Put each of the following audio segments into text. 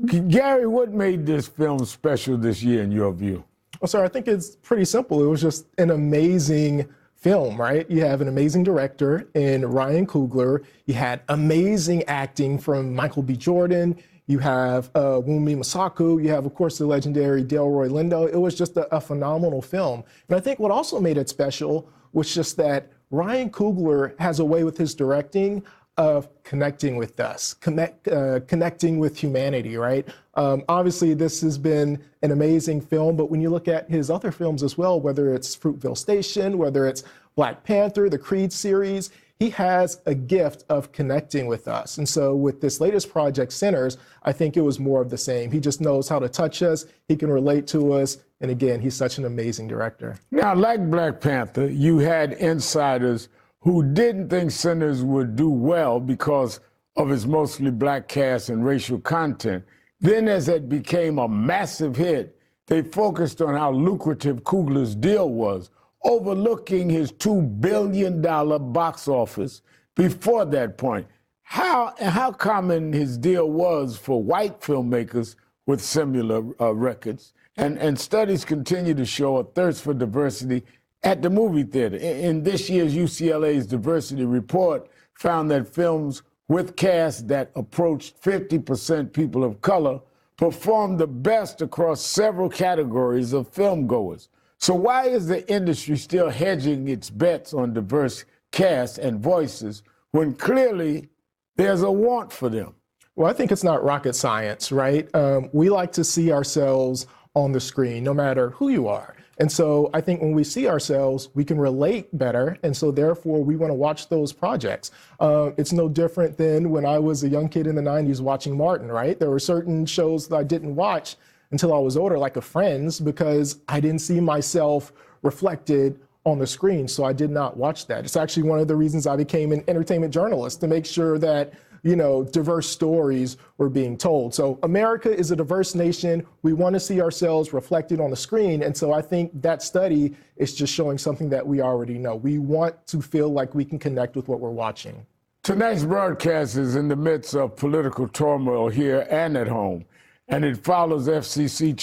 Gary, what made this film special this year in your view? Well, sir, I think it's pretty simple. It was just an amazing film, right? You have an amazing director in Ryan Coogler. You had amazing acting from Michael B. Jordan. You have Wunmi Masaku. You have, of course, the legendary Delroy Lindo. It was just a phenomenal film. And I think what also made it special was just that Ryan Coogler has a way with his directing of connecting with us, connecting with humanity, right? Obviously, this has been an amazing film, but when you look at his other films as well, whether it's Fruitvale Station, whether it's Black Panther, the Creed series, he has a gift of connecting with us. And so with this latest project, Sinners, I think it was more of the same. He just knows how to touch us. He can relate to us. And again, he's such an amazing director. Now, like Black Panther, you had insiders who didn't think Sinners would do well because of its mostly black cast and racial content. Then as it became a massive hit, they focused on how lucrative Coogler's deal was, overlooking his $2 billion box office before that point. How common his deal was for white filmmakers with similar records. And studies continue to show a thirst for diversity at the movie theater. In this year's UCLA's diversity report found that films with casts that approached 50% people of color performed the best across several categories of filmgoers. So why is the industry still hedging its bets on diverse casts and voices when clearly there's a want for them? Well, I think it's not rocket science, right? We like to see ourselves on the screen, no matter who you are. And so I think when we see ourselves, we can relate better. And so therefore, we want to watch those projects. It's no different than when I was a young kid in the 90s watching Martin, right? There were certain shows that I didn't watch until I was older, like Friends, because I didn't see myself reflected on the screen. So I did not watch that. It's actually one of the reasons I became an entertainment journalist, to make sure that diverse stories were being told. So America is a diverse nation. We want to see ourselves reflected on the screen. And so I think that study is just showing something that we already know. We want to feel like we can connect with what we're watching. Tonight's broadcast is in the midst of political turmoil here and at home. And it follows FCC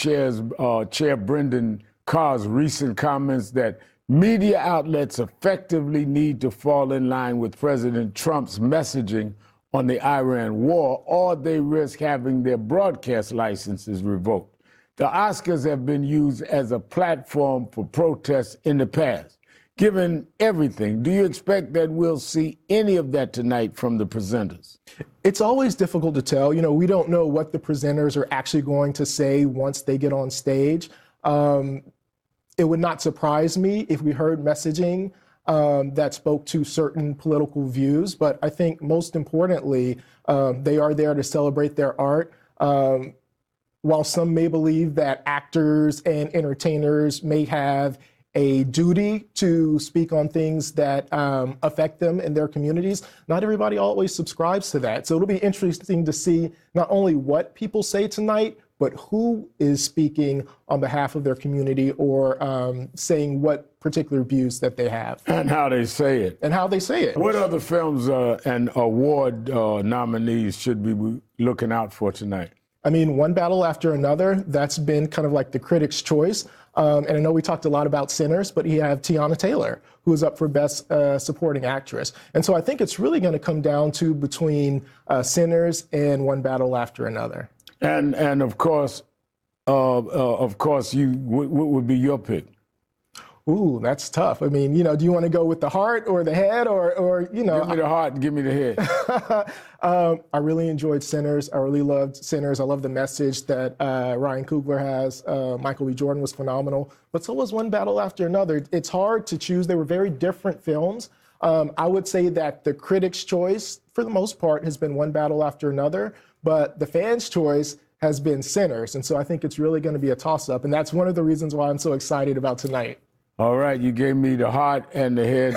Chair Brendan Carr's recent comments that media outlets effectively need to fall in line with President Trump's messaging on the Iran war, or they risk having their broadcast licenses revoked. The Oscars have been used as a platform for protests in the past. Given everything, do you expect that we'll see any of that tonight from the presenters? It's always difficult to tell. We don't know what the presenters are actually going to say once they get on stage. It would not surprise me if we heard messaging that spoke to certain political views. But I think most importantly, they are there to celebrate their art. While some may believe that actors and entertainers may have a duty to speak on things that affect them in their communities, not everybody always subscribes to that. So it'll be interesting to see not only what people say tonight, but who is speaking on behalf of their community or saying what particular views that they have. And how they say it. And how they say it. What other films and award nominees should we be looking out for tonight? I mean, One Battle After Another, that's been kind of like the critics' choice. And I know we talked a lot about Sinners, but you have Tiana Taylor, who is up for Best Supporting Actress. And so I think it's really going to come down to between Sinners and One Battle After Another. And of course, you what would be your pick? Ooh, that's tough. I mean, do you want to go with the heart or the head or Give me the heart and give me the head. I really enjoyed Sinners. I really loved Sinners. I love the message that Ryan Coogler has. Michael B. Jordan was phenomenal, but so was One Battle After Another. It's hard to choose. They were very different films. I would say that the critics' choice, for the most part, has been One Battle After Another, but the fans' choice has been Sinners. And so I think it's really going to be a toss-up, and that's one of the reasons why I'm so excited about tonight. All right, you gave me the heart and the head,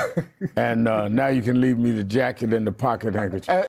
and now you can leave me the jacket and the pocket handkerchief.